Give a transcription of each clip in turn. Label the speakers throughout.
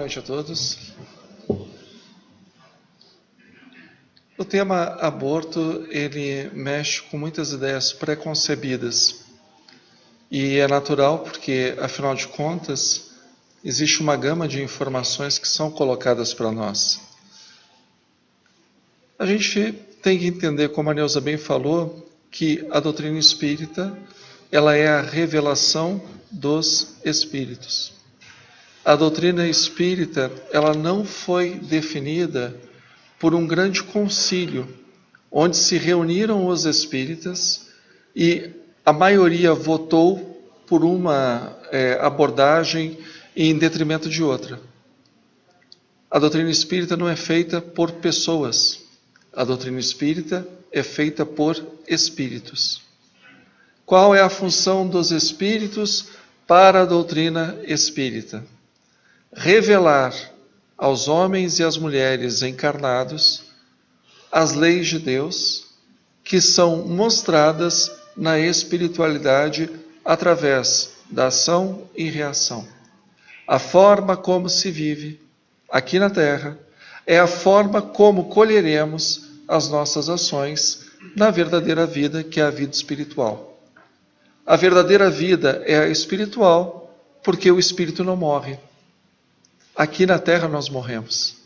Speaker 1: noite a todos. O tema aborto, ele mexe com muitas ideias pré-concebidas. E é natural porque, afinal de contas, existe uma gama de informações que são colocadas para nós. A gente tem que entender, como a Neuza bem falou, que a doutrina espírita, ela é a revelação dos espíritos. A doutrina espírita, ela não foi definida por um grande concílio, onde se reuniram os espíritas e a maioria votou por uma abordagem em detrimento de outra. A doutrina espírita não é feita por pessoas. A doutrina espírita é feita por espíritos. Qual é a função dos espíritos para a doutrina espírita? Revelar aos homens e às mulheres encarnados as leis de Deus que são mostradas na espiritualidade através da ação e reação. A forma como se vive aqui na Terra é a forma como colheremos as nossas ações na verdadeira vida, que é a vida espiritual. A verdadeira vida é a espiritual, porque o espírito não morre. Aqui na Terra nós morremos.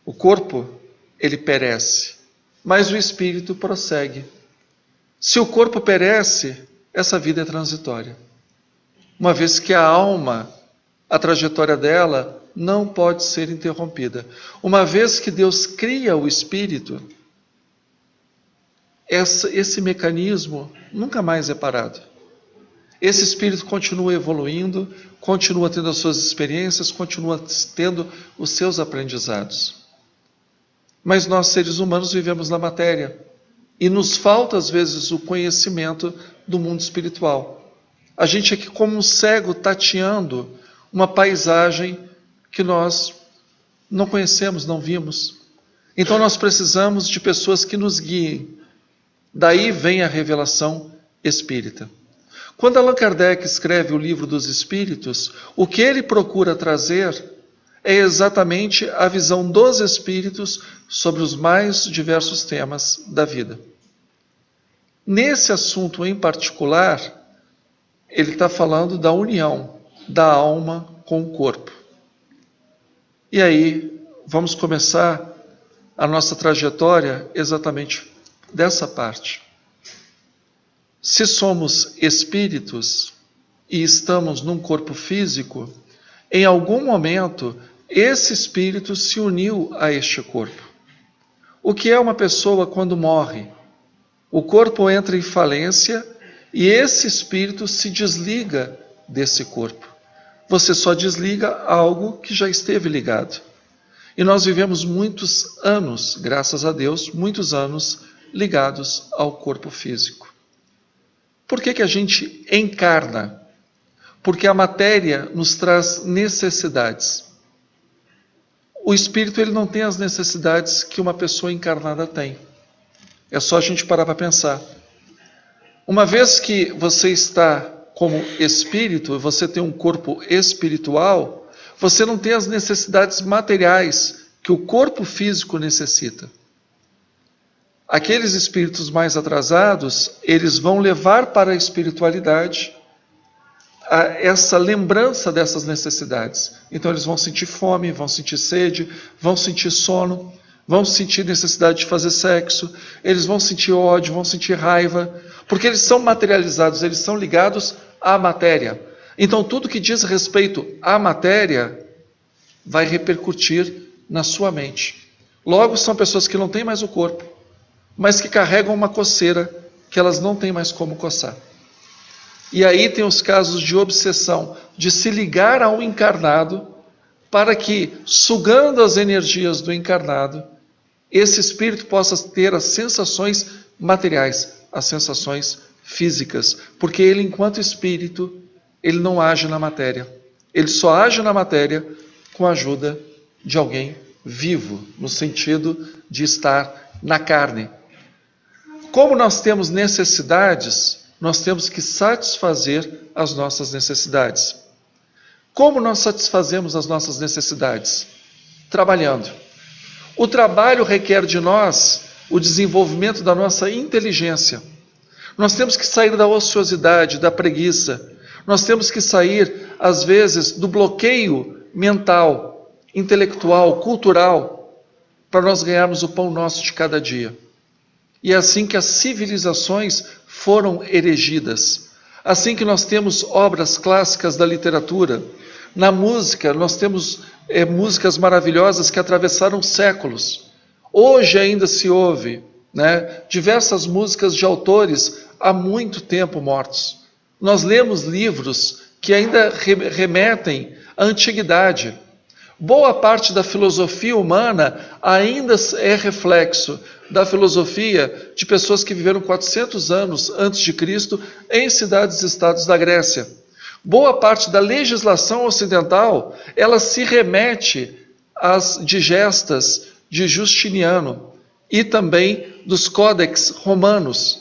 Speaker 1: O corpo, ele perece, mas o espírito prossegue. Se o corpo perece, essa vida é transitória. Uma vez que a alma, a trajetória dela, não pode ser interrompida. Uma vez que Deus cria o espírito, esse mecanismo nunca mais é parado. Esse espírito continua evoluindo, continua tendo as suas experiências, continua tendo os seus aprendizados. Mas nós, seres humanos, vivemos na matéria e nos falta, às vezes, o conhecimento do mundo espiritual. A gente é aqui como um cego tateando uma paisagem que nós não conhecemos, não vimos. Então nós precisamos de pessoas que nos guiem. Daí vem a revelação espírita. Quando Allan Kardec escreve o Livro dos Espíritos, o que ele procura trazer é exatamente a visão dos espíritos sobre os mais diversos temas da vida. Nesse assunto em particular, ele está falando da união da alma com o corpo. E aí, vamos começar a nossa trajetória exatamente dessa parte. Se somos espíritos e estamos num corpo físico, em algum momento esse espírito se uniu a este corpo. O que é uma pessoa quando morre? O corpo entra em falência e esse espírito se desliga desse corpo. Você só desliga algo que já esteve ligado. E nós vivemos muitos anos, graças a Deus, muitos anos ligados ao corpo físico. Por que a gente encarna? Porque a matéria nos traz necessidades. O espírito, ele não tem as necessidades que uma pessoa encarnada tem. É só a gente parar para pensar. Uma vez que você está como espírito, você tem um corpo espiritual, você não tem as necessidades materiais que o corpo físico necessita. Aqueles espíritos mais atrasados, eles vão levar para a espiritualidade essa lembrança dessas necessidades. Então eles vão sentir fome, vão sentir sede, vão sentir sono, vão sentir necessidade de fazer sexo, eles vão sentir ódio, vão sentir raiva, porque eles são materializados, eles são ligados à matéria. Então tudo que diz respeito à matéria vai repercutir na sua mente. Logo, são pessoas que não têm mais o corpo, mas que carregam uma coceira que elas não têm mais como coçar. E aí tem os casos de obsessão, de se ligar ao encarnado, para que, sugando as energias do encarnado, esse espírito possa ter as sensações materiais, as sensações físicas, porque ele, enquanto espírito, ele não age na matéria. Ele só age na matéria com a ajuda de alguém vivo, no sentido de estar na carne. Como nós temos necessidades, nós temos que satisfazer as nossas necessidades. Como nós satisfazemos as nossas necessidades? Trabalhando. O trabalho requer de nós o desenvolvimento da nossa inteligência. Nós temos que sair da ociosidade, da preguiça. Nós temos que sair, às vezes, do bloqueio mental, intelectual, cultural, para nós ganharmos o pão nosso de cada dia. E é assim que as civilizações foram erigidas. Assim que nós temos obras clássicas da literatura. Na música, nós temos músicas maravilhosas que atravessaram séculos. Hoje ainda se ouve, diversas músicas de autores há muito tempo mortos. Nós lemos livros que ainda remetem à antiguidade. Boa parte da filosofia humana ainda é reflexo da filosofia de pessoas que viveram 400 anos antes de Cristo em cidades e estados da Grécia. Boa parte da legislação ocidental, ela se remete às digestas de Justiniano e também dos códex romanos.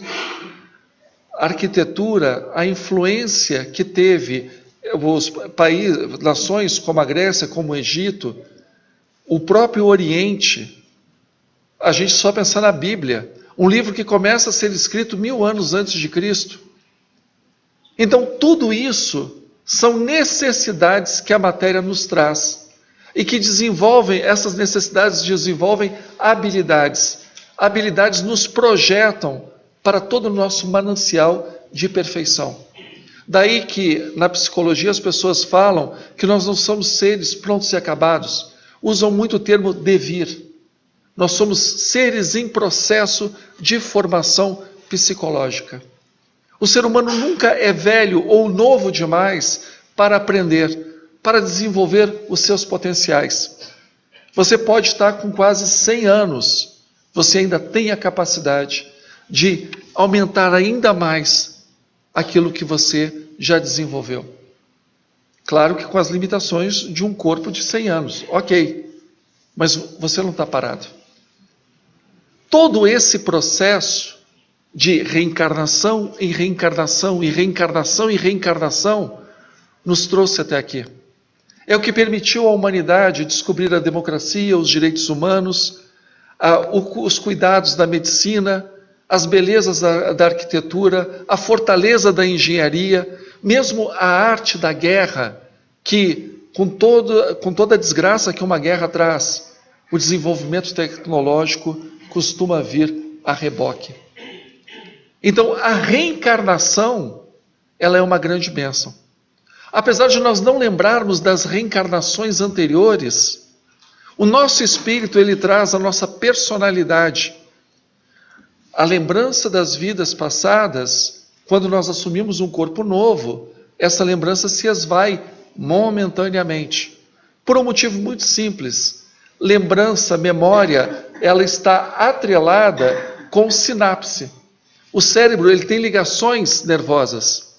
Speaker 1: A arquitetura, a influência que teve os países, nações como a Grécia, como o Egito, o próprio Oriente, a gente só pensar na Bíblia, um livro que começa a ser escrito 1000 anos antes de Cristo. Então, tudo isso são necessidades que a matéria nos traz e que desenvolvem, essas necessidades desenvolvem habilidades. Habilidades nos projetam para todo o nosso manancial de perfeição. Daí que na psicologia as pessoas falam que nós não somos seres prontos e acabados. Usam muito o termo devir. Nós somos seres em processo de formação psicológica. O ser humano nunca é velho ou novo demais para aprender, para desenvolver os seus potenciais. Você pode estar com quase 100 anos, você ainda tem a capacidade de aumentar ainda mais aquilo que você já desenvolveu. Claro que com as limitações de um corpo de 100 anos, ok, mas você não está parado. Todo esse processo de reencarnação em reencarnação, e reencarnação em reencarnação, nos trouxe até aqui. É o que permitiu à humanidade descobrir a democracia, os direitos humanos, os cuidados da medicina, as belezas da arquitetura, a fortaleza da engenharia, mesmo a arte da guerra, que com toda a desgraça que uma guerra traz, o desenvolvimento tecnológico costuma vir a reboque. Então, a reencarnação, ela é uma grande bênção. Apesar de nós não lembrarmos das reencarnações anteriores, o nosso espírito, ele traz a nossa personalidade. A lembrança das vidas passadas, quando nós assumimos um corpo novo, essa lembrança se esvai momentaneamente. Por um motivo muito simples. Lembrança, memória, ela está atrelada com sinapse. O cérebro, ele tem ligações nervosas.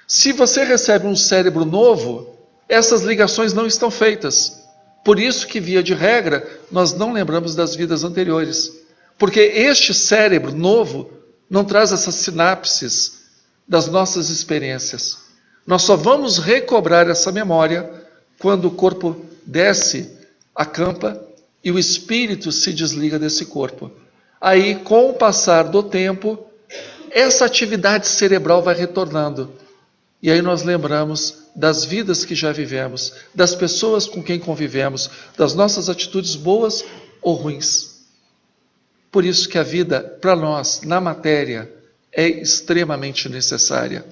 Speaker 1: Se você recebe um cérebro novo, essas ligações não estão feitas. Por isso que, via de regra, nós não lembramos das vidas anteriores. Porque este cérebro novo não traz essas sinapses das nossas experiências. Nós só vamos recobrar essa memória quando o corpo desce a campa e o espírito se desliga desse corpo. Aí, com o passar do tempo, essa atividade cerebral vai retornando. E aí nós lembramos das vidas que já vivemos, das pessoas com quem convivemos, das nossas atitudes boas ou ruins. Por isso que a vida, para nós, na matéria, é extremamente necessária.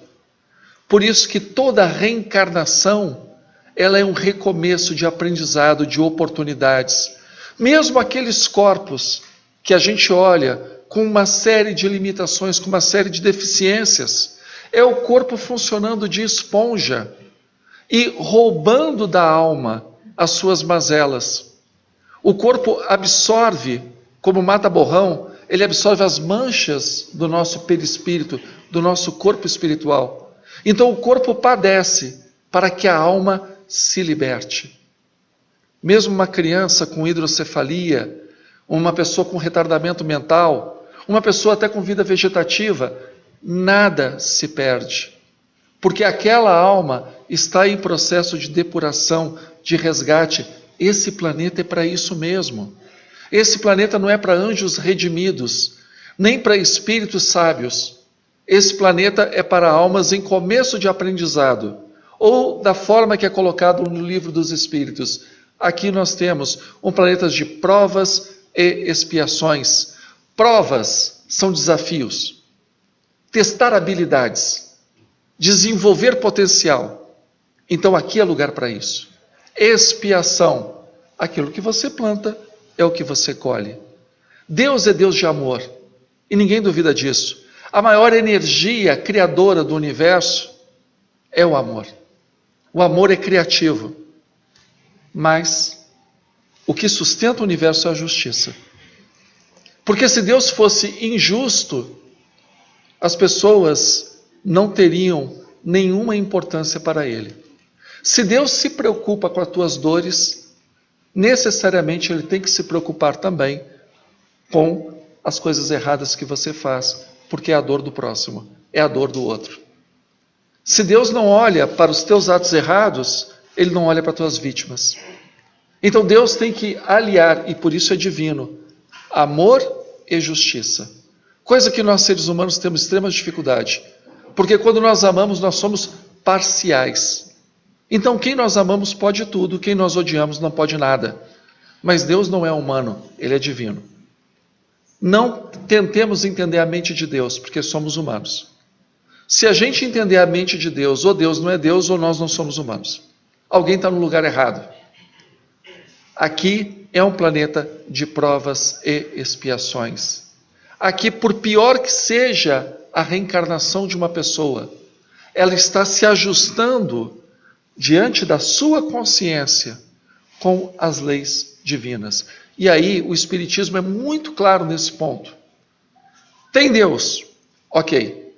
Speaker 1: Por isso que toda reencarnação, ela é um recomeço de aprendizado, de oportunidades. Mesmo aqueles corpos que a gente olha com uma série de limitações, com uma série de deficiências, é o corpo funcionando de esponja e roubando da alma as suas mazelas. O corpo absorve, como mata-borrão, ele absorve as manchas do nosso perispírito, do nosso corpo espiritual. Então o corpo padece para que a alma se liberte. Mesmo uma criança com hidrocefalia, uma pessoa com retardamento mental, uma pessoa até com vida vegetativa, nada se perde. porque aquela alma está em processo de depuração, de resgate. Esse planeta é para isso mesmo. Esse planeta não é para anjos redimidos, nem para espíritos sábios. Esse planeta é para almas em começo de aprendizado, ou da forma que é colocado no livro dos Espíritos. Aqui nós temos um planeta de provas e expiações. Provas são desafios. Testar habilidades. Desenvolver potencial. Então aqui é lugar para isso. Expiação. Aquilo que você planta é o que você colhe. Deus é Deus de amor. E ninguém duvida disso. A maior energia criadora do universo é o amor. O amor é criativo. Mas o que sustenta o universo é a justiça. Porque se Deus fosse injusto, as pessoas não teriam nenhuma importância para Ele. Se Deus se preocupa com as tuas dores, necessariamente Ele tem que se preocupar também com as coisas erradas que você faz, porque é a dor do próximo, é a dor do outro. Se Deus não olha para os teus atos errados, Ele não olha para as tuas vítimas. Então Deus tem que aliar, e por isso é divino, amor e justiça. Coisa que nós seres humanos temos extrema dificuldade. Porque quando nós amamos, nós somos parciais. Então quem nós amamos pode tudo, quem nós odiamos não pode nada. Mas Deus não é humano, Ele é divino. Não tentemos entender a mente de Deus, porque somos humanos. Se a gente entender a mente de Deus, ou Deus não é Deus, ou nós não somos humanos. Alguém está no lugar errado. Aqui é um planeta de provas e expiações. Aqui, por pior que seja a reencarnação de uma pessoa, ela está se ajustando diante da sua consciência com as leis divinas. E aí o Espiritismo é muito claro nesse ponto. Tem Deus, ok.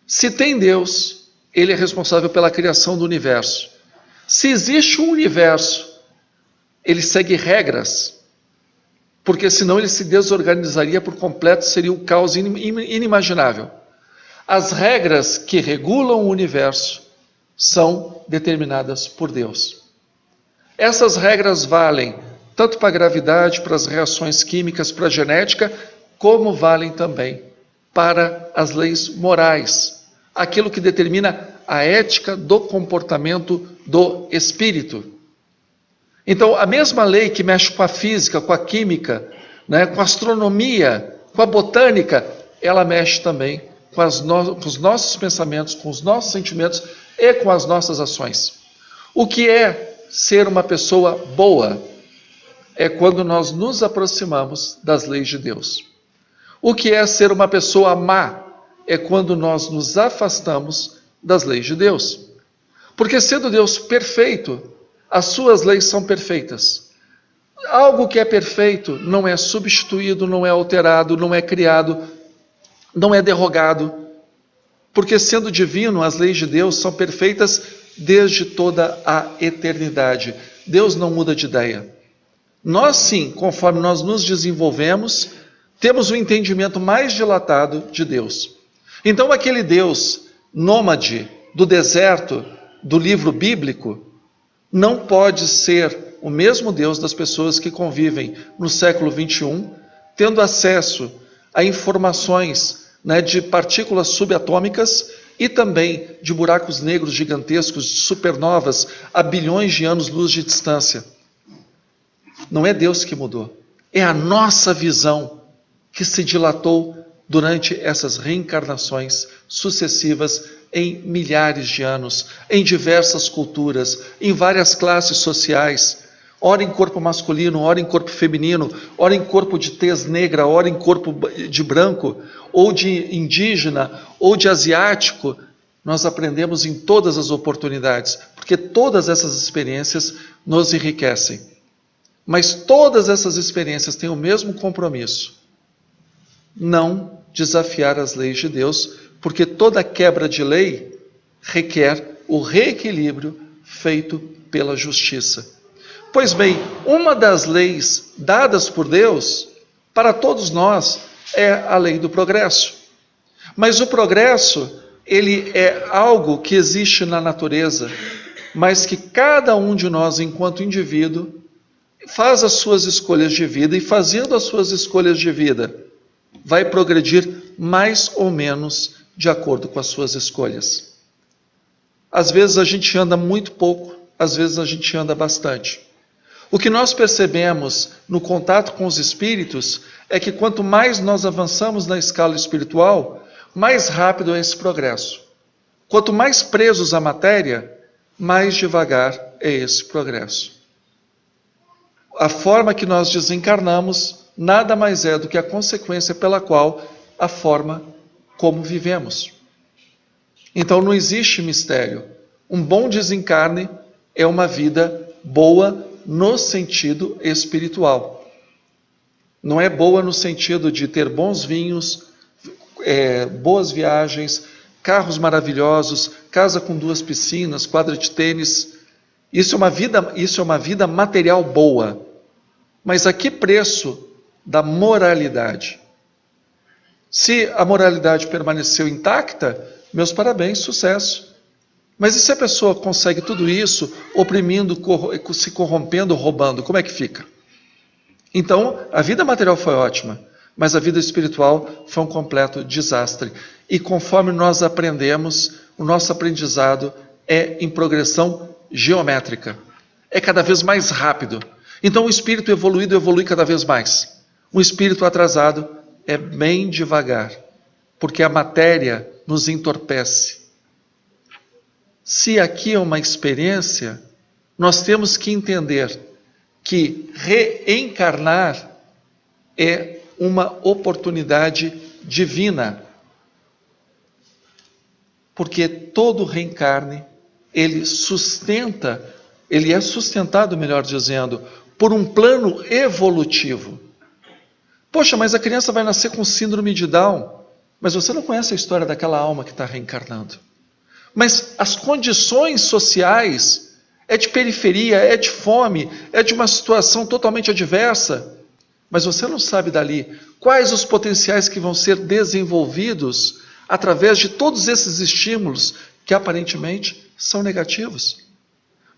Speaker 1: Se tem Deus, Ele é responsável pela criação do universo. Se existe um universo, Ele segue regras, porque senão ele se desorganizaria por completo, seria um caos inimaginável. As regras que regulam o universo são determinadas por Deus. Essas regras valem tanto para a gravidade, para as reações químicas, para a genética, como valem também para as leis morais, aquilo que determina a ética do comportamento do espírito. Então, a mesma lei que mexe com a física, com a química, né, com a astronomia, com a botânica, ela mexe também com os nossos pensamentos, com os nossos sentimentos e com as nossas ações. O que é ser uma pessoa boa? É quando nós nos aproximamos das leis de Deus. O que é ser uma pessoa má? É quando nós nos afastamos das leis de Deus. Porque sendo Deus perfeito, as suas leis são perfeitas. Algo que é perfeito não é substituído, não é alterado, não é criado, não é derrogado. Porque sendo divino, as leis de Deus são perfeitas desde toda a eternidade. Deus não muda de ideia. Nós sim, conforme nós nos desenvolvemos, temos um entendimento mais dilatado de Deus. Então aquele Deus nômade do deserto do livro bíblico não pode ser o mesmo Deus das pessoas que convivem no século XXI, tendo acesso a informações, né, de partículas subatômicas e também de buracos negros gigantescos, de supernovas a bilhões de anos-luz de distância. Não é Deus que mudou, é a nossa visão que se dilatou durante essas reencarnações sucessivas em milhares de anos, em diversas culturas, em várias classes sociais, ora em corpo masculino, ora em corpo feminino, ora em corpo de tez negra, ora em corpo de branco, ou de indígena, ou de asiático. Nós aprendemos em todas as oportunidades, porque todas essas experiências nos enriquecem. Mas todas essas experiências têm o mesmo compromisso: não desafiar as leis de Deus, porque toda quebra de lei requer o reequilíbrio feito pela justiça. Pois bem, uma das leis dadas por Deus para todos nós é a lei do progresso. Mas o progresso, ele é algo que existe na natureza, mas que cada um de nós, enquanto indivíduo, faz as suas escolhas de vida, e fazendo as suas escolhas de vida, vai progredir mais ou menos de acordo com as suas escolhas. Às vezes a gente anda muito pouco, às vezes a gente anda bastante. O que nós percebemos no contato com os espíritos é que quanto mais nós avançamos na escala espiritual, mais rápido é esse progresso. Quanto mais presos à matéria, mais devagar é esse progresso. A forma que nós desencarnamos nada mais é do que a consequência pela qual a forma como vivemos. Então não existe mistério. Um bom desencarne é uma vida boa no sentido espiritual. Não é boa no sentido de ter bons vinhos, boas viagens, carros maravilhosos, casa com 2 piscinas, quadra de tênis. Isso é uma vida material boa. Mas a que preço da moralidade? Se a moralidade permaneceu intacta, meus parabéns, sucesso. Mas e se a pessoa consegue tudo isso oprimindo, se corrompendo, roubando, como é que fica? Então, a vida material foi ótima, mas a vida espiritual foi um completo desastre. E conforme nós aprendemos, o nosso aprendizado é em progressão geométrica. É cada vez mais rápido. Então, o espírito evoluído evolui cada vez mais. O espírito atrasado é bem devagar, porque a matéria nos entorpece. Se aqui é uma experiência, nós temos que entender que reencarnar é uma oportunidade divina. Porque todo reencarne, ele é sustentado, melhor dizendo, por um plano evolutivo. Poxa, mas a criança vai nascer com síndrome de Down. Mas você não conhece a história daquela alma que está reencarnando. Mas as condições sociais é de periferia, é de fome, é de uma situação totalmente adversa. Mas você não sabe dali quais os potenciais que vão ser desenvolvidos através de todos esses estímulos que aparentemente são negativos.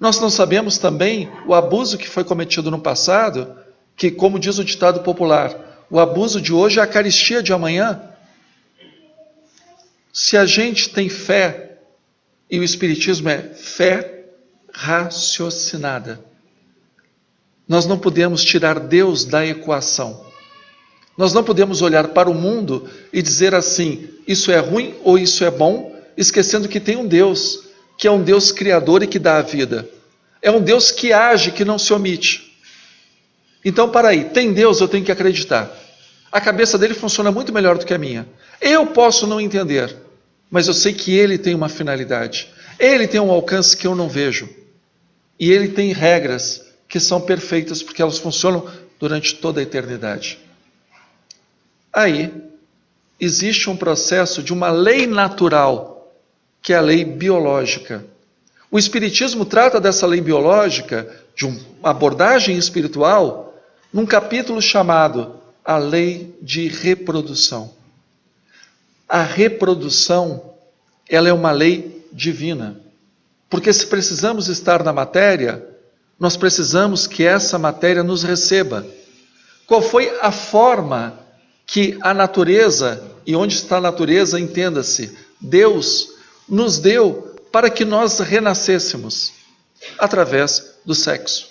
Speaker 1: Nós não sabemos também o abuso que foi cometido no passado, que, como diz o ditado popular, o abuso de hoje é a caristia de amanhã. Se a gente tem fé, e o Espiritismo é fé raciocinada, nós não podemos tirar Deus da equação. Nós não podemos olhar para o mundo e dizer assim, isso é ruim ou isso é bom, esquecendo que tem um Deus, que é um Deus criador e que dá a vida. É um Deus que age, que não se omite. Então, para aí, tem Deus, eu tenho que acreditar. A cabeça dele funciona muito melhor do que a minha. Eu posso não entender, mas eu sei que ele tem uma finalidade. Ele tem um alcance que eu não vejo. E ele tem regras que são perfeitas, porque elas funcionam durante toda a eternidade. Aí, existe um processo de uma lei natural, que é a lei biológica. O Espiritismo trata dessa lei biológica, de uma abordagem espiritual, num capítulo chamado A Lei de Reprodução. A reprodução, ela é uma lei divina. Porque se precisamos estar na matéria, nós precisamos que essa matéria nos receba. Qual foi a forma que a natureza, e onde está a natureza, entenda-se, Deus nos deu para que nós renascêssemos? Através do sexo.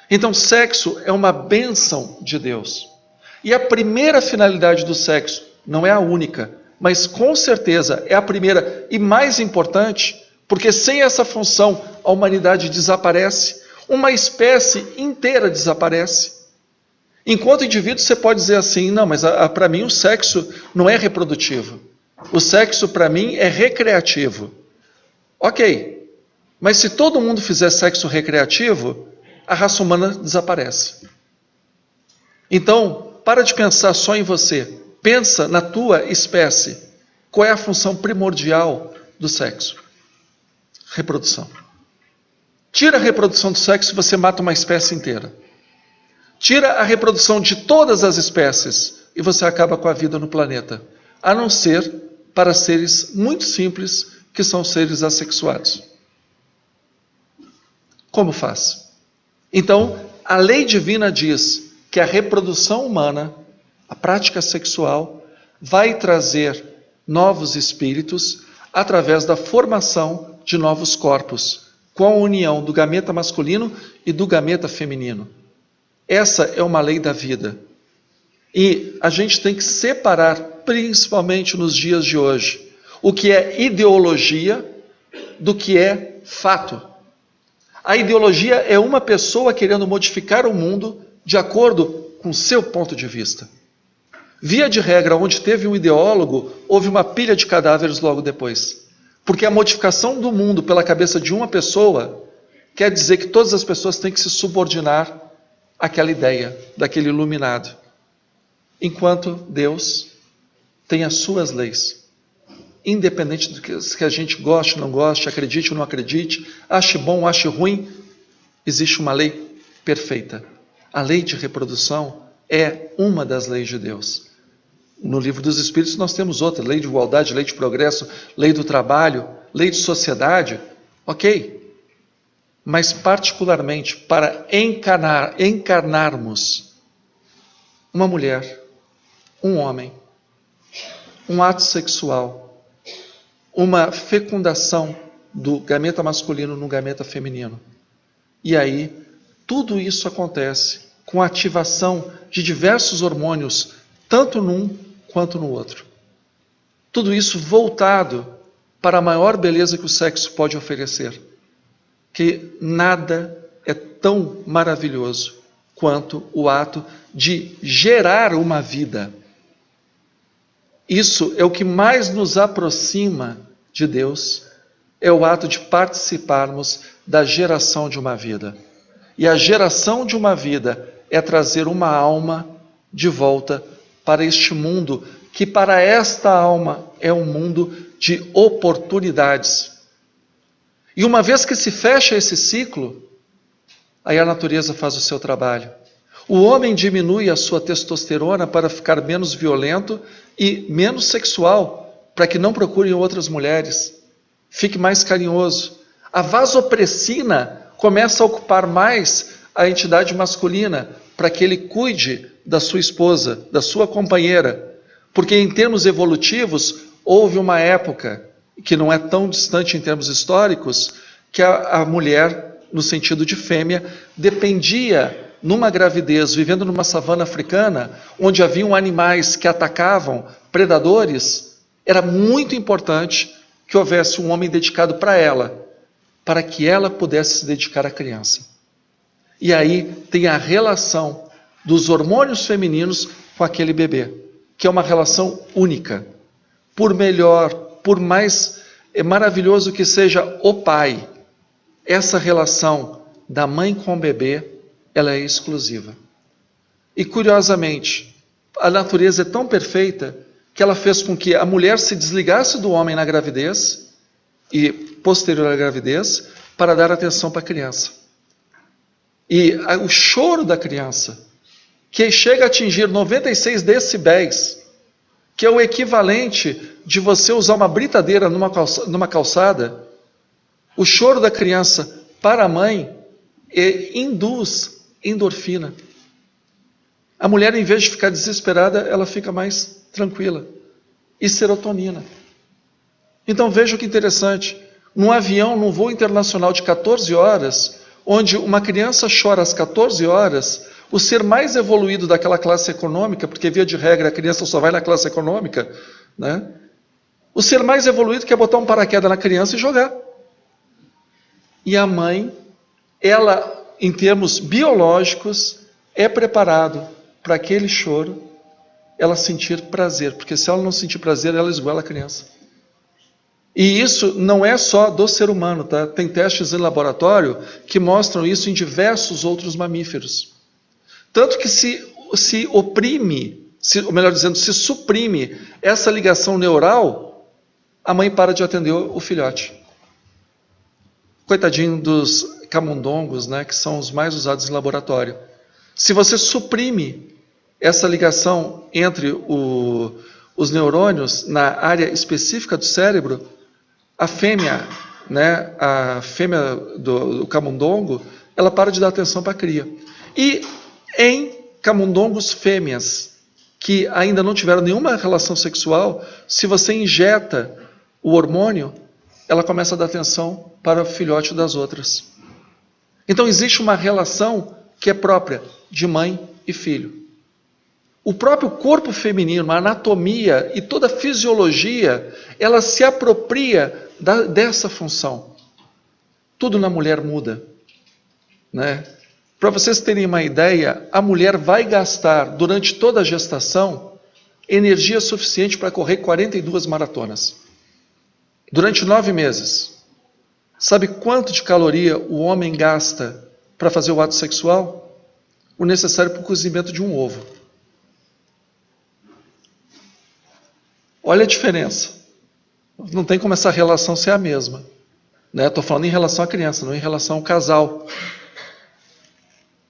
Speaker 1: Então, sexo é uma bênção de Deus. E a primeira finalidade do sexo, não é a única, mas com certeza é a primeira e mais importante, porque sem essa função a humanidade desaparece, uma espécie inteira desaparece. Enquanto indivíduo você pode dizer assim, não, mas para mim o sexo não é reprodutivo. O sexo para mim é recreativo. Ok, mas se todo mundo fizer sexo recreativo, a raça humana desaparece. Então, para de pensar só em você. Pensa na tua espécie. Qual é a função primordial do sexo? Reprodução. Tira a reprodução do sexo e você mata uma espécie inteira. Tira a reprodução de todas as espécies e você acaba com a vida no planeta. A não ser para seres muito simples, que são seres assexuados. Como faz? Então, a lei divina diz que a reprodução humana, a prática sexual, vai trazer novos espíritos através da formação de novos corpos, com a união do gameta masculino e do gameta feminino. Essa é uma lei da vida. E a gente tem que separar, principalmente nos dias de hoje, o que é ideologia do que é fato. A ideologia é uma pessoa querendo modificar o mundo de acordo com seu ponto de vista. Via de regra, onde teve um ideólogo, houve uma pilha de cadáveres logo depois. Porque a modificação do mundo pela cabeça de uma pessoa quer dizer que todas as pessoas têm que se subordinar àquela ideia, daquele iluminado. Enquanto Deus tem as suas leis. Independente do que a gente goste ou não goste, acredite ou não acredite, ache bom ou ache ruim, existe uma lei perfeita. A lei de reprodução é uma das leis de Deus. No Livro dos Espíritos nós temos outra, lei de igualdade, lei de progresso, lei do trabalho, lei de sociedade, ok. Mas particularmente para encarnarmos uma mulher, um homem, um ato sexual, uma fecundação do gameta masculino no gameta feminino. E aí, tudo isso acontece com a ativação de diversos hormônios, tanto num quanto no outro. Tudo isso voltado para a maior beleza que o sexo pode oferecer. Que nada é tão maravilhoso quanto o ato de gerar uma vida. Isso é o que mais nos aproxima de Deus, é o ato de participarmos da geração de uma vida. E a geração de uma vida é trazer uma alma de volta para este mundo, que para esta alma é um mundo de oportunidades. E uma vez que se fecha esse ciclo, aí a natureza faz o seu trabalho. O homem diminui a sua testosterona para ficar menos violento e menos sexual, para que não procurem outras mulheres. Fique mais carinhoso. A vasopressina começa a ocupar mais a entidade masculina, para que ele cuide da sua esposa, da sua companheira. Porque em termos evolutivos, houve uma época, que não é tão distante em termos históricos, que a mulher, no sentido de fêmea, dependia, numa gravidez, vivendo numa savana africana, onde haviam animais que atacavam, predadores, era muito importante que houvesse um homem dedicado para ela, para que ela pudesse se dedicar à criança. E aí tem a relação dos hormônios femininos com aquele bebê, que é uma relação única. Por melhor, por mais maravilhoso que seja o pai, essa relação da mãe com o bebê, ela é exclusiva. E curiosamente, a natureza é tão perfeita que ela fez com que a mulher se desligasse do homem na gravidez e posterior à gravidez para dar atenção para a criança. E o choro da criança, que chega a atingir 96 decibéis, que é o equivalente de você usar uma britadeira numa calçada, o choro da criança para a mãe induz endorfina. A mulher, em vez de ficar desesperada, ela fica mais tranquila. E serotonina. Então veja que interessante. Num avião, num voo internacional de 14 horas, onde uma criança chora às 14 horas, o ser mais evoluído daquela classe econômica, porque via de regra a criança só vai na classe econômica, né? O ser mais evoluído quer botar um paraquedas na criança e jogar. E a mãe, ela, em termos biológicos, é preparado para aquele choro, ela sentir prazer, porque se ela não sentir prazer, ela esgoela a criança. E isso não é só do ser humano, tá? Tem testes em laboratório que mostram isso em diversos outros mamíferos. Tanto que se oprime, ou melhor dizendo, se suprime essa ligação neural, a mãe para de atender o filhote. Coitadinho dos camundongos, né, que são os mais usados em laboratório. Se você suprime essa ligação entre o os neurônios na área específica do cérebro, a fêmea, né, a fêmea do camundongo, ela para de dar atenção para a cria. E em camundongos fêmeas que ainda não tiveram nenhuma relação sexual, se você injeta o hormônio, ela começa a dar atenção para o filhote das outras. Então existe uma relação que é própria de mãe e filho. O próprio corpo feminino, a anatomia e toda a fisiologia, ela se apropria dessa função. Tudo na mulher muda, né? Para vocês terem uma ideia, a mulher vai gastar durante toda a gestação energia suficiente para correr 42 maratonas. Durante 9 meses. Sabe quanto de caloria o homem gasta para fazer o ato sexual? O necessário para o cozimento de um ovo. Olha a diferença. Não tem como essa relação ser a mesma. Estou falando em relação à criança, não em relação ao casal.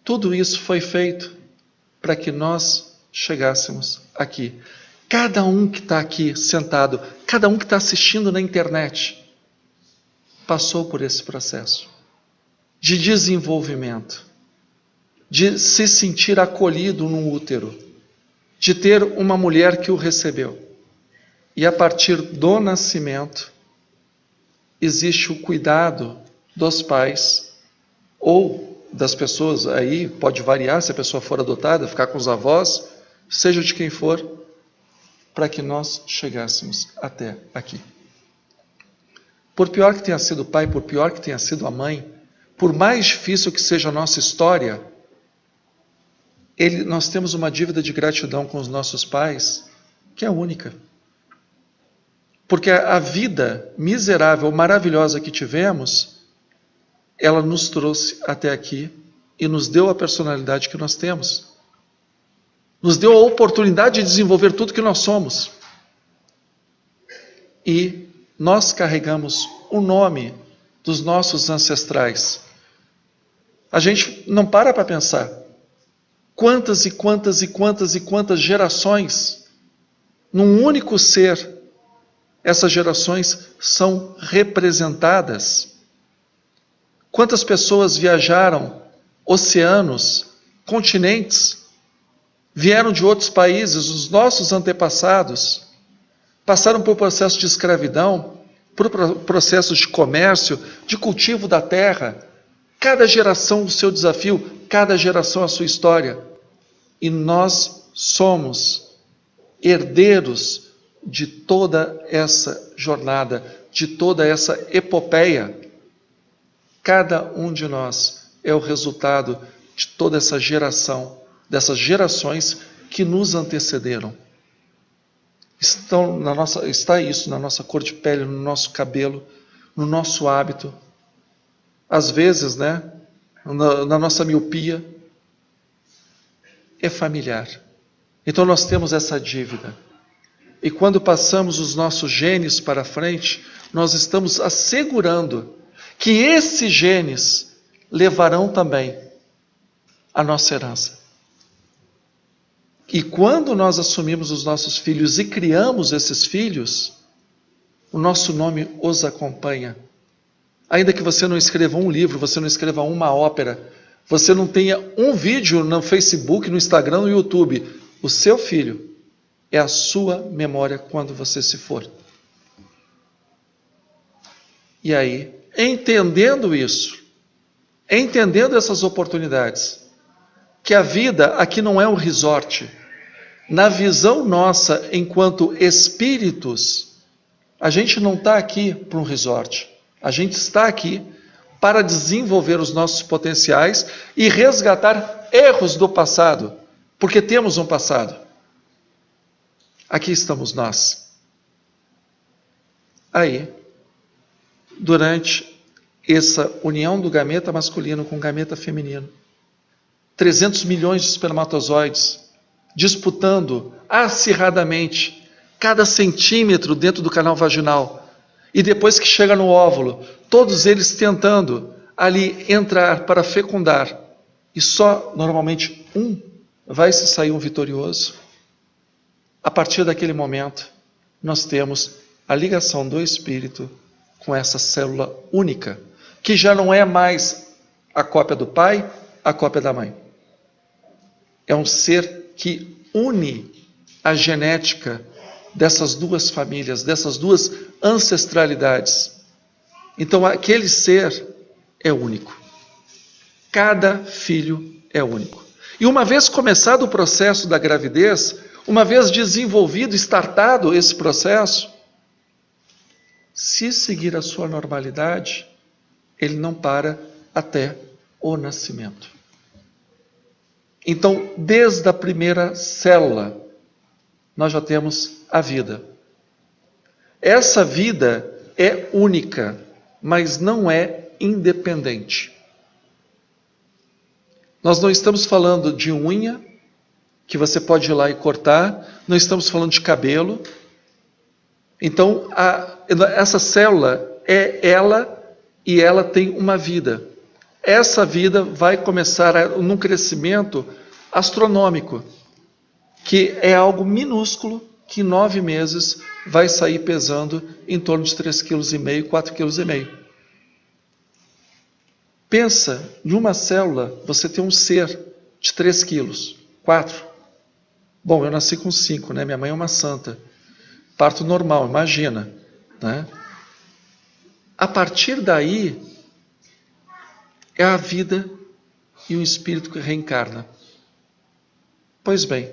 Speaker 1: Tudo isso foi feito para que nós chegássemos aqui. Cada um que está aqui sentado, cada um que está assistindo na internet, passou por esse processo de desenvolvimento, de se sentir acolhido no útero, de ter uma mulher que o recebeu. E a partir do nascimento, existe o cuidado dos pais ou das pessoas, aí pode variar se a pessoa for adotada, ficar com os avós, seja de quem for, para que nós chegássemos até aqui. Por pior que tenha sido o pai, por pior que tenha sido a mãe, por mais difícil que seja a nossa história, nós temos uma dívida de gratidão com os nossos pais, que é única. Porque a vida miserável, maravilhosa que tivemos, ela nos trouxe até aqui e nos deu a personalidade que nós temos. Nos deu a oportunidade de desenvolver tudo que nós somos. E nós carregamos o nome dos nossos ancestrais. A gente não para pensar quantas e quantas e quantas e quantas gerações, num único ser, essas gerações são representadas. Quantas pessoas viajaram oceanos, continentes, vieram de outros países, os nossos antepassados, passaram por processo de escravidão, por processos de comércio, de cultivo da terra, cada geração o seu desafio, cada geração a sua história. E nós somos herdeiros de toda essa jornada, de toda essa epopeia. Cada um de nós é o resultado de toda essa geração, dessas gerações que nos antecederam. Está isso na nossa cor de pele, no nosso cabelo, no nosso hábito. Às vezes, na nossa miopia. É familiar. Então nós temos essa dívida. E quando passamos os nossos genes para frente, nós estamos assegurando que esses genes levarão também a nossa herança. E quando nós assumimos os nossos filhos e criamos esses filhos, o nosso nome os acompanha. Ainda que você não escreva um livro, você não escreva uma ópera, você não tenha um vídeo no Facebook, no Instagram, no YouTube, o seu filho é a sua memória quando você se for. E aí, entendendo isso, entendendo essas oportunidades, que a vida aqui não é um resort. Na visão nossa, enquanto espíritos, a gente não está aqui para um resort. A gente está aqui para desenvolver os nossos potenciais e resgatar erros do passado, porque temos um passado. Aqui estamos nós. Aí, durante essa união do gameta masculino com o gameta feminino, 300 milhões de espermatozoides disputando acirradamente cada centímetro dentro do canal vaginal. E depois que chega no óvulo, todos eles tentando ali entrar para fecundar. E só, normalmente, um vai se sair um vitorioso. a partir daquele momento, nós temos a ligação do espírito com essa célula única, que já não é mais a cópia do pai, a cópia da mãe. É um ser que une a genética dessas duas famílias, dessas duas ancestralidades. Então, aquele ser é único. Cada filho é único. E uma vez começado o processo da gravidez, uma vez desenvolvido, startado esse processo, se seguir a sua normalidade, ele não para até o nascimento. Então, desde a primeira célula, nós já temos a vida. Essa vida é única, mas não é independente. Nós não estamos falando de unha, que você pode ir lá e cortar, não estamos falando de cabelo. Então, essa célula é ela e ela tem uma vida. Essa vida vai começar num crescimento astronômico, que é algo minúsculo, que em 9 meses vai sair pesando em torno de 3,5 kg, 4,5 kg. Pensa, em uma célula, você tem um ser de 3 quilos, 4. Bom, eu nasci com 5, né? Minha mãe é uma santa. Parto normal, imagina, né? A partir daí, é a vida e o espírito que reencarna. Pois bem,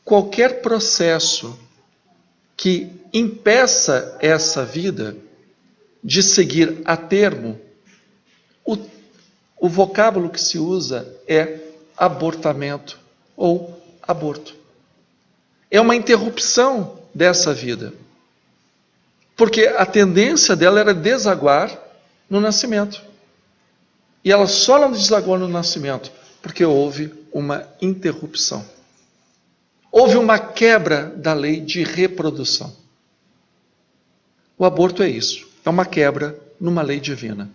Speaker 1: qualquer processo que impeça essa vida de seguir a termo, o vocábulo que se usa é abortamento ou aborto. É uma interrupção dessa vida. Porque a tendência dela era desaguar no nascimento. E ela só não desaguou no nascimento porque houve uma interrupção. Houve uma quebra da lei de reprodução. O aborto é isso, é uma quebra numa lei divina.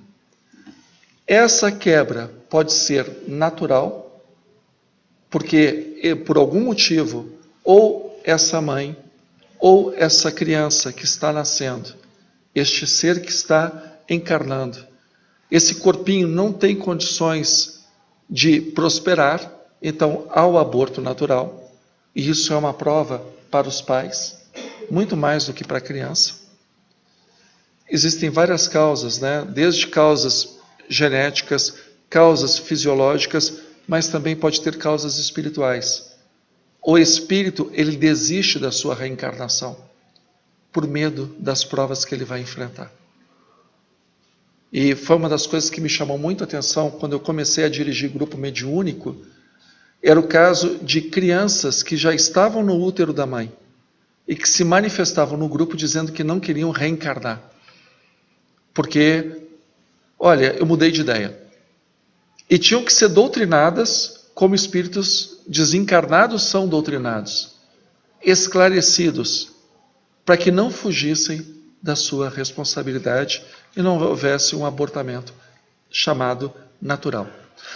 Speaker 1: Essa quebra pode ser natural, porque por algum motivo, ou essa mãe, ou essa criança que está nascendo, este ser que está encarnando, esse corpinho não tem condições de prosperar, então há o aborto natural, e isso é uma prova para os pais, muito mais do que para a criança. Existem várias causas, né? Desde causas genéticas, causas fisiológicas, mas também pode ter causas espirituais. O espírito, ele desiste da sua reencarnação por medo das provas que ele vai enfrentar. E foi uma das coisas que me chamou muito a atenção quando eu comecei a dirigir grupo mediúnico, era o caso de crianças que já estavam no útero da mãe e que se manifestavam no grupo dizendo que não queriam reencarnar. Porque, olha, eu mudei de ideia. E tinham que ser doutrinadas como espíritos desencarnados são doutrinados, esclarecidos, para que não fugissem da sua responsabilidade e não houvesse um abortamento chamado natural.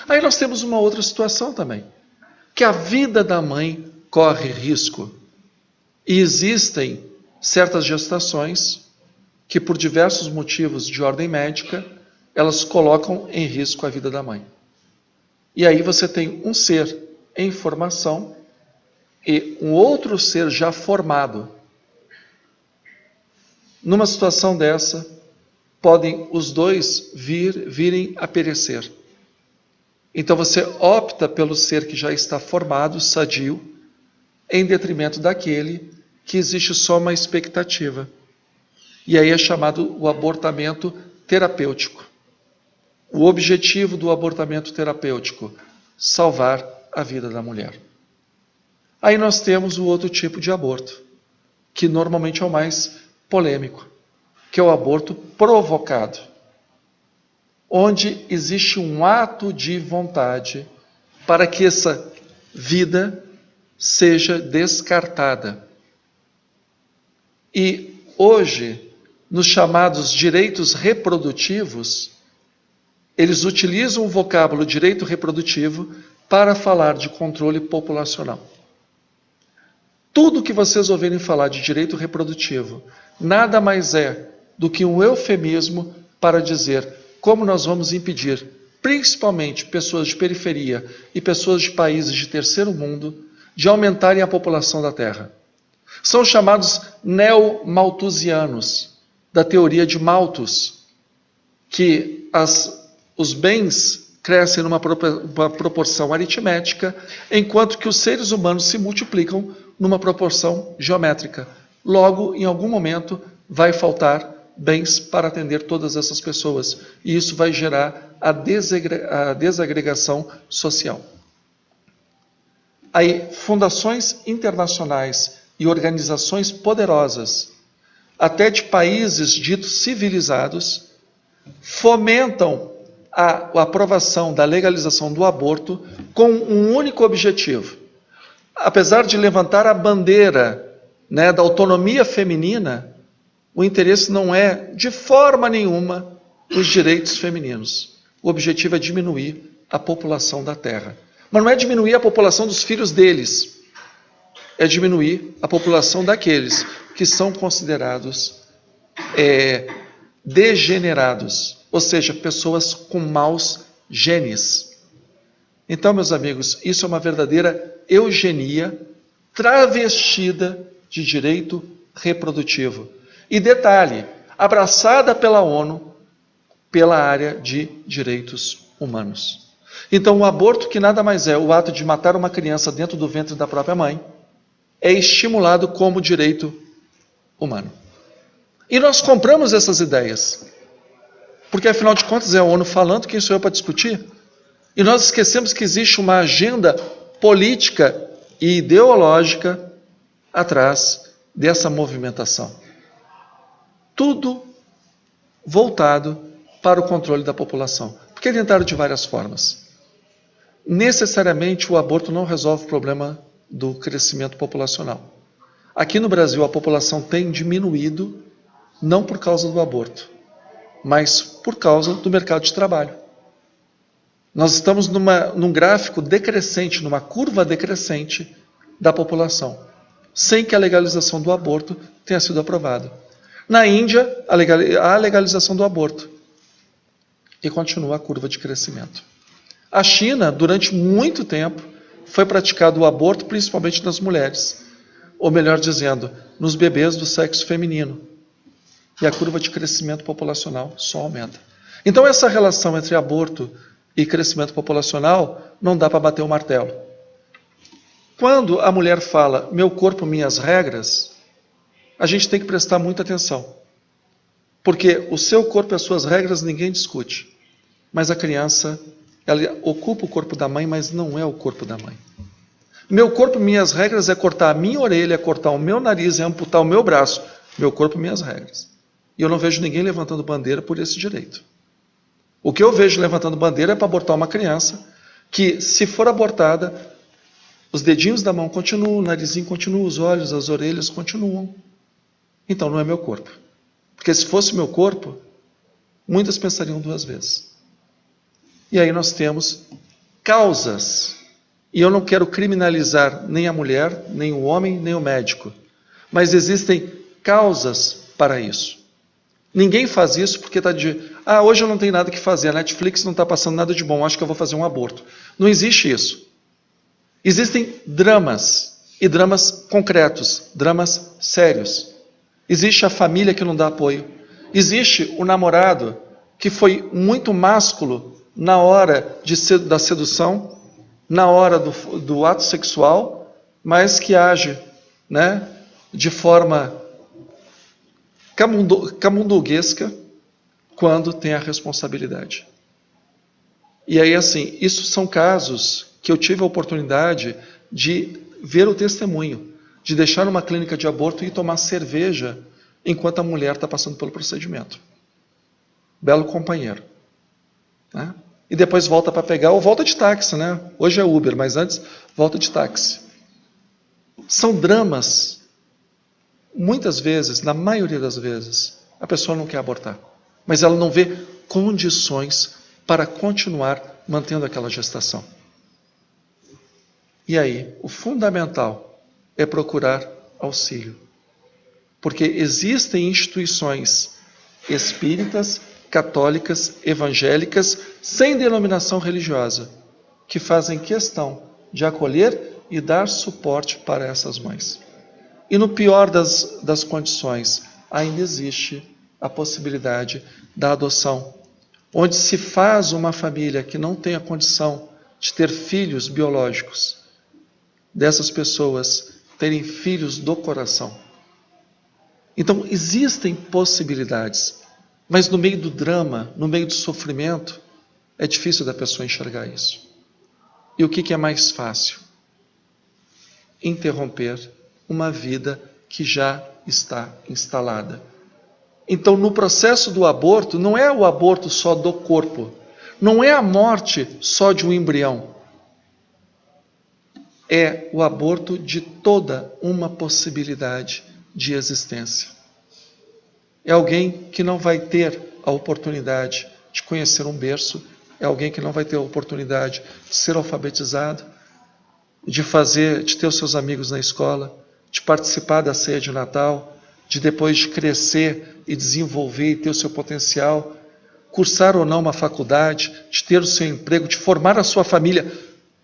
Speaker 1: Aí nós temos uma outra situação também, que a vida da mãe corre risco. E existem certas gestações que, por diversos motivos de ordem médica, elas colocam em risco a vida da mãe. E aí você tem um ser em formação e um outro ser já formado. Numa situação dessa, podem os dois virem a perecer. Então você opta pelo ser que já está formado, sadio, em detrimento daquele que existe só uma expectativa. E aí é chamado o abortamento terapêutico. O objetivo do abortamento terapêutico, salvar a vida da mulher. Aí nós temos o outro tipo de aborto, que normalmente é o mais polêmico, que é o aborto provocado, onde existe um ato de vontade para que essa vida seja descartada. E hoje, nos chamados direitos reprodutivos, eles utilizam o vocábulo direito reprodutivo para falar de controle populacional. Tudo que vocês ouvirem falar de direito reprodutivo nada mais é do que um eufemismo para dizer como nós vamos impedir, principalmente pessoas de periferia e pessoas de países de terceiro mundo, de aumentarem a população da Terra. São chamados neo-malthusianos, da teoria de Malthus, que os bens crescem numa proporção aritmética, enquanto que os seres humanos se multiplicam numa proporção geométrica. Logo, em algum momento, vai faltar bens para atender todas essas pessoas, e isso vai gerar a desagregação social. Aí, fundações internacionais e organizações poderosas, até de países ditos civilizados, fomentam a aprovação da legalização do aborto com um único objetivo. Apesar de levantar a bandeira, da autonomia feminina, o interesse não é, de forma nenhuma, os direitos femininos. O objetivo é diminuir a população da Terra. Mas não é diminuir a população dos filhos deles, é diminuir a população daqueles que são considerados degenerados, ou seja, pessoas com maus genes. Então, meus amigos, isso é uma verdadeira eugenia travestida de direito reprodutivo. E detalhe, abraçada pela ONU, pela área de direitos humanos. Então, o aborto, que nada mais é o ato de matar uma criança dentro do ventre da própria mãe, é estimulado como direito humano. E nós compramos essas ideias. Porque, afinal de contas, é a ONU falando, quem sou eu para discutir? E nós esquecemos que existe uma agenda política e ideológica atrás dessa movimentação. Tudo voltado para o controle da população. Porque tentaram de várias formas. Necessariamente o aborto não resolve o problema do crescimento populacional. Aqui no Brasil a população tem diminuído, não por causa do aborto, mas por causa do mercado de trabalho. Nós estamos num gráfico decrescente, numa curva decrescente da população, sem que a legalização do aborto tenha sido aprovada. Na Índia, há a legalização do aborto e continua a curva de crescimento. A China, durante muito tempo, foi praticado o aborto principalmente nas mulheres, ou melhor dizendo, nos bebês do sexo feminino. E a curva de crescimento populacional só aumenta. Então essa relação entre aborto e crescimento populacional não dá para bater o martelo. Quando a mulher fala, meu corpo, minhas regras, a gente tem que prestar muita atenção. Porque o seu corpo e as suas regras ninguém discute. Mas a criança, ela ocupa o corpo da mãe, mas não é o corpo da mãe. Meu corpo, minhas regras é cortar a minha orelha, é cortar o meu nariz, é amputar o meu braço. Meu corpo, minhas regras. E eu não vejo ninguém levantando bandeira por esse direito. O que eu vejo levantando bandeira é para abortar uma criança que, se for abortada, os dedinhos da mão continuam, o narizinho continua, os olhos, as orelhas continuam. Então não é meu corpo. Porque se fosse meu corpo, muitas pensariam duas vezes. E aí nós temos causas. E eu não quero criminalizar nem a mulher, nem o homem, nem o médico. Mas existem causas para isso. Ninguém faz isso porque está hoje eu não tenho nada que fazer, a Netflix não está passando nada de bom, acho que eu vou fazer um aborto. Não existe isso. Existem dramas, e dramas concretos, dramas sérios. Existe a família que não dá apoio. Existe o namorado que foi muito másculo na hora da sedução, na hora do ato sexual, mas que age, de forma camundonguesca quando tem a responsabilidade. E aí, assim, isso são casos que eu tive a oportunidade de ver o testemunho, de deixar numa clínica de aborto e tomar cerveja enquanto a mulher está passando pelo procedimento. Belo companheiro. E depois volta para pegar, ou volta de táxi, Hoje é Uber, mas antes volta de táxi. São dramas. Muitas vezes, na maioria das vezes, a pessoa não quer abortar, mas ela não vê condições para continuar mantendo aquela gestação. E aí, o fundamental é procurar auxílio. Porque existem instituições espíritas, católicas, evangélicas, sem denominação religiosa, que fazem questão de acolher e dar suporte para essas mães. E no pior das condições, ainda existe a possibilidade da adoção, onde se faz uma família que não tem a condição de ter filhos biológicos, dessas pessoas terem filhos do coração. Então, existem possibilidades, mas no meio do drama, no meio do sofrimento, é difícil da pessoa enxergar isso. E o que é mais fácil? Interromper uma vida que já está instalada. Então, no processo do aborto, não é o aborto só do corpo, não é a morte só de um embrião, é o aborto de toda uma possibilidade de existência. É alguém que não vai ter a oportunidade de conhecer um berço, é alguém que não vai ter a oportunidade de ser alfabetizado, de ter os seus amigos na escola, de participar da ceia de Natal, de depois de crescer e desenvolver e ter o seu potencial, cursar ou não uma faculdade, de ter o seu emprego, de formar a sua família.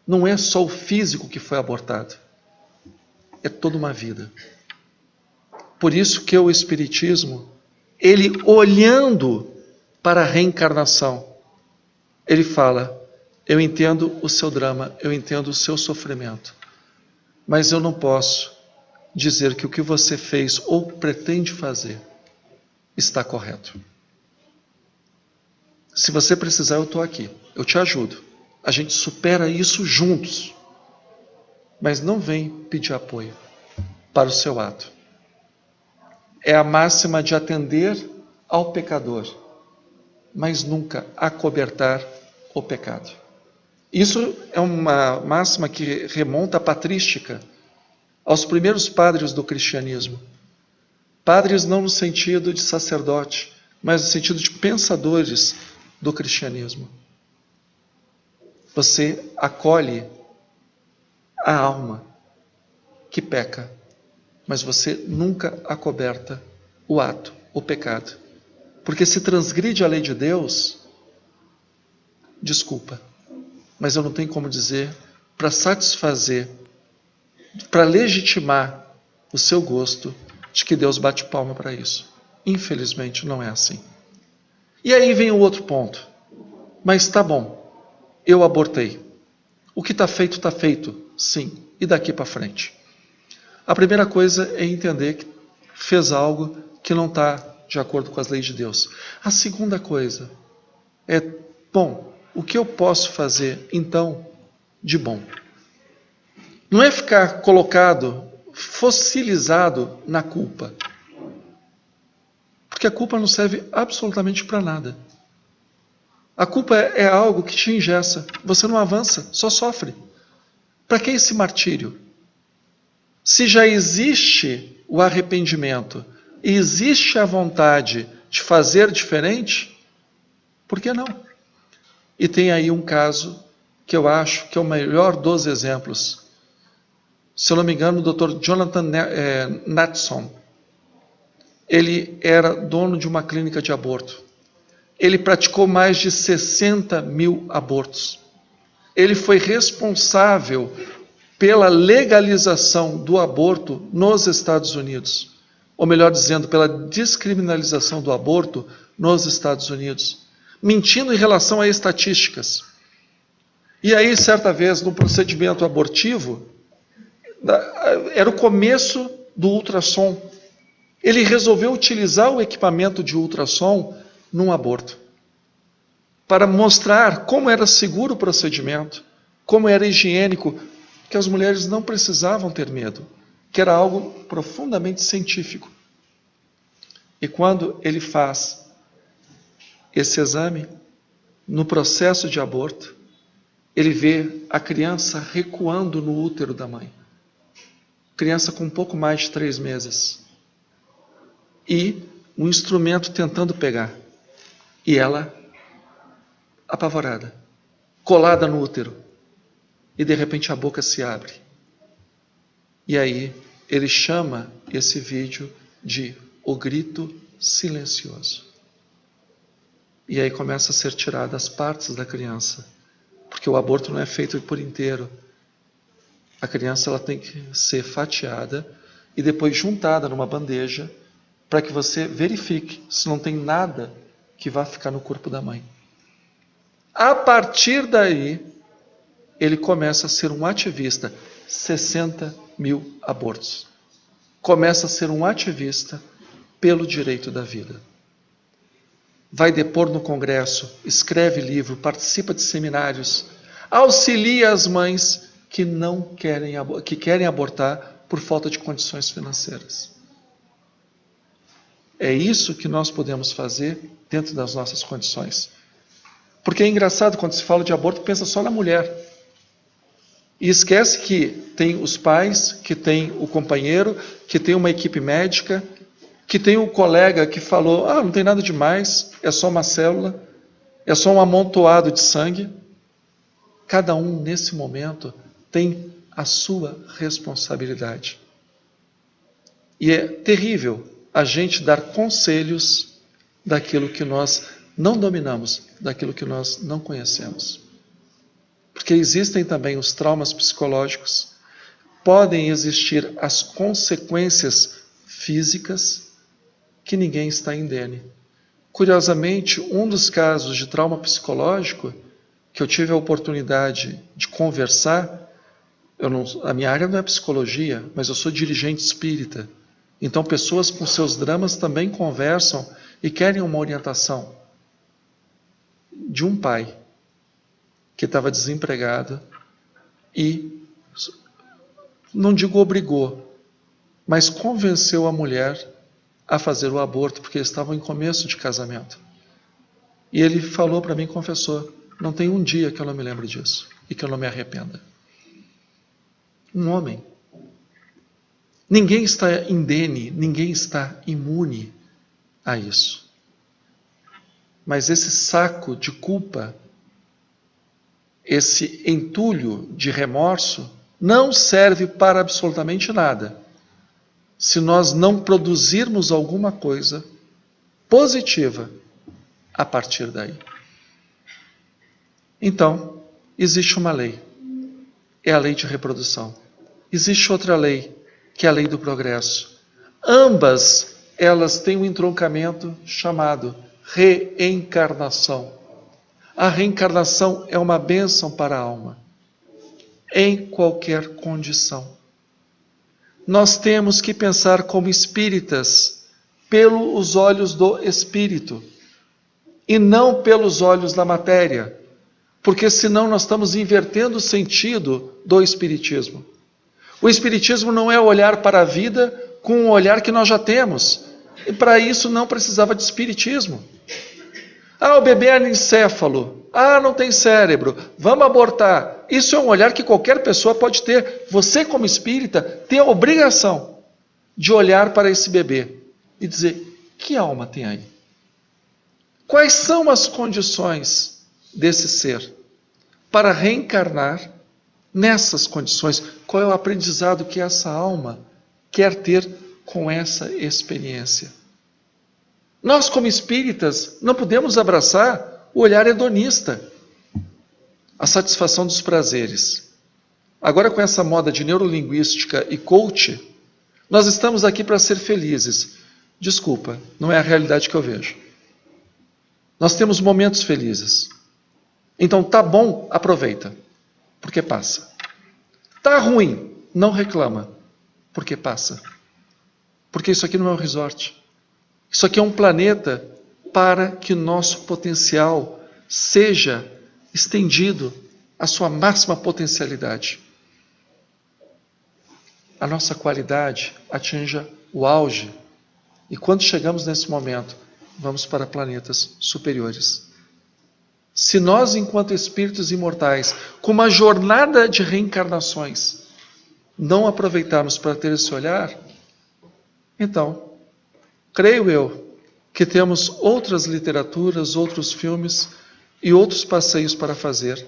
Speaker 1: Não é só o físico que foi abortado, é toda uma vida. Por isso que o Espiritismo, ele olhando para a reencarnação, ele fala: eu entendo o seu drama, eu entendo o seu sofrimento, mas eu não posso dizer que o que você fez ou pretende fazer está correto. Se você precisar, eu estou aqui, eu te ajudo. A gente supera isso juntos. Mas não vem pedir apoio para o seu ato. É a máxima de atender ao pecador, mas nunca acobertar o pecado. Isso é uma máxima que remonta à patrística, aos primeiros padres do cristianismo. Padres não no sentido de sacerdote, mas no sentido de pensadores do cristianismo. Você acolhe a alma que peca, mas você nunca acoberta o ato, o pecado. Porque se transgride a lei de Deus, desculpa, mas eu não tenho como dizer, para satisfazer, para legitimar o seu gosto, de que Deus bate palma para isso. Infelizmente não é assim. E aí vem o outro ponto. Mas tá bom, eu abortei. O que está feito, sim. E daqui para frente? A primeira coisa é entender que fez algo que não está de acordo com as leis de Deus. A segunda coisa é, bom, o que eu posso fazer, então, de bom? Não é ficar colocado, fossilizado na culpa. Porque a culpa não serve absolutamente para nada. A culpa é algo que te engessa. Você não avança, só sofre. Para que esse martírio? Se já existe o arrependimento e existe a vontade de fazer diferente, por que não? E tem aí um caso que eu acho que é o melhor dos exemplos. Se eu não me engano, o Dr. Jonathan Natson, ele era dono de uma clínica de aborto. Ele praticou mais de 60 mil abortos. Ele foi responsável pela legalização do aborto nos Estados Unidos. Ou melhor dizendo, pela descriminalização do aborto nos Estados Unidos. Mentindo em relação a estatísticas. E aí, certa vez, no procedimento abortivo, era o começo do ultrassom. Ele resolveu utilizar o equipamento de ultrassom num aborto, para mostrar como era seguro o procedimento, como era higiênico, que as mulheres não precisavam ter medo, que era algo profundamente científico. E quando ele faz esse exame, no processo de aborto, ele vê a criança recuando no útero da mãe. Criança com um pouco mais de 3 meses. E um instrumento tentando pegar. E ela, apavorada, colada no útero. E de repente a boca se abre. E aí ele chama esse vídeo de O Grito Silencioso. E aí começa a ser tiradas as partes da criança, porque o aborto não é feito por inteiro. A criança ela tem que ser fatiada e depois juntada numa bandeja para que você verifique se não tem nada que vá ficar no corpo da mãe. A partir daí, ele começa a ser um ativista. 60 mil abortos. Começa a ser um ativista pelo direito da vida. Vai depor no Congresso, escreve livro, participa de seminários, auxilia as mães que querem abortar por falta de condições financeiras. É isso que nós podemos fazer dentro das nossas condições. Porque é engraçado, quando se fala de aborto, pensa só na mulher. E esquece que tem os pais, que tem o companheiro, que tem uma equipe médica, que tem o colega que falou, não tem nada demais, é só uma célula, é só um amontoado de sangue. Cada um, nesse momento, tem a sua responsabilidade. E é terrível a gente dar conselhos daquilo que nós não dominamos, daquilo que nós não conhecemos. Porque existem também os traumas psicológicos, podem existir as consequências físicas que ninguém está indene. Curiosamente, um dos casos de trauma psicológico que eu tive a oportunidade de conversar, a minha área não é psicologia, mas eu sou dirigente espírita. Então pessoas com seus dramas também conversam e querem uma orientação. De um pai que estava desempregado e, não digo obrigou, mas convenceu a mulher a fazer o aborto, porque eles estavam em começo de casamento. E ele falou para mim, confessou, não tem um dia que eu não me lembro disso e que eu não me arrependa. Um homem. Ninguém está indene, ninguém está imune a isso. Mas esse saco de culpa, esse entulho de remorso, não serve para absolutamente nada, se nós não produzirmos alguma coisa positiva a partir daí. Então, existe uma lei, é a lei de reprodução. Existe outra lei, que é a lei do progresso. Ambas, elas têm um entroncamento chamado reencarnação. A reencarnação é uma bênção para a alma, em qualquer condição. Nós temos que pensar como espíritas, pelos olhos do espírito, e não pelos olhos da matéria, porque senão nós estamos invertendo o sentido do espiritismo. O espiritismo não é olhar para a vida com um olhar que nós já temos, e para isso não precisava de espiritismo. O bebê é anencéfalo, não tem cérebro, vamos abortar. Isso é um olhar que qualquer pessoa pode ter. Você, como espírita, tem a obrigação de olhar para esse bebê e dizer, que alma tem aí? Quais são as condições desse ser para reencarnar nessas condições? Qual é o aprendizado que essa alma quer ter com essa experiência? Nós, como espíritas, não podemos abraçar o olhar hedonista, a satisfação dos prazeres. Agora, com essa moda de neurolinguística e coach, nós estamos aqui para ser felizes. Desculpa, não é a realidade que eu vejo. Nós temos momentos felizes. Então, tá bom, aproveita, porque passa. Tá ruim, não reclama, porque passa. Porque isso aqui não é um resort. Isso aqui é um planeta para que nosso potencial seja estendido à sua máxima potencialidade. A nossa qualidade atinja o auge. E quando chegamos nesse momento, vamos para planetas superiores. Se nós, enquanto espíritos imortais, com uma jornada de reencarnações, não aproveitarmos para ter esse olhar, então, creio eu que temos outras literaturas, outros filmes e outros passeios para fazer,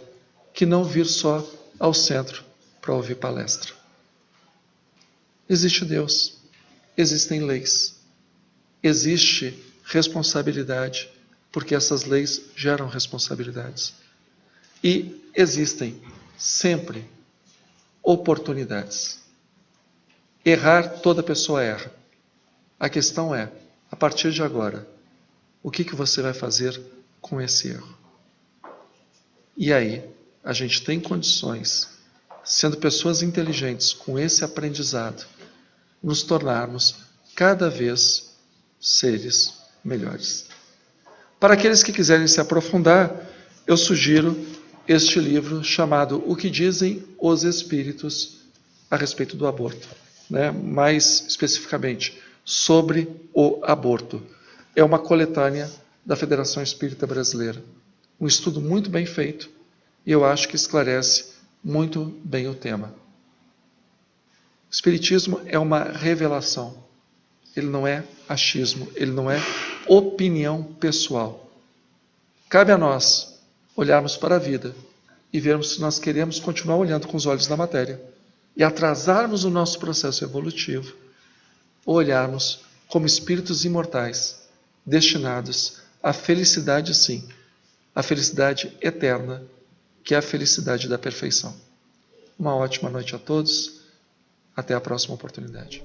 Speaker 1: que não vir só ao centro para ouvir palestra. Existe Deus, existem leis, existe responsabilidade, porque essas leis geram responsabilidades. E existem sempre oportunidades. Errar, toda pessoa erra. A questão é, a partir de agora, o que você vai fazer com esse erro? E aí, a gente tem condições, sendo pessoas inteligentes, com esse aprendizado, nos tornarmos cada vez seres melhores. Para aqueles que quiserem se aprofundar, eu sugiro este livro chamado O que Dizem os Espíritos a respeito do aborto, né? Mais especificamente, sobre o aborto. É uma coletânea da Federação Espírita Brasileira. Um estudo muito bem feito e eu acho que esclarece muito bem o tema. O Espiritismo é uma revelação. Ele não é achismo, ele não é opinião pessoal. Cabe a nós olharmos para a vida e vermos se nós queremos continuar olhando com os olhos da matéria e atrasarmos o nosso processo evolutivo, ou olharmos como espíritos imortais, destinados à felicidade, sim, à felicidade eterna, que é a felicidade da perfeição. Uma ótima noite a todos. Até a próxima oportunidade.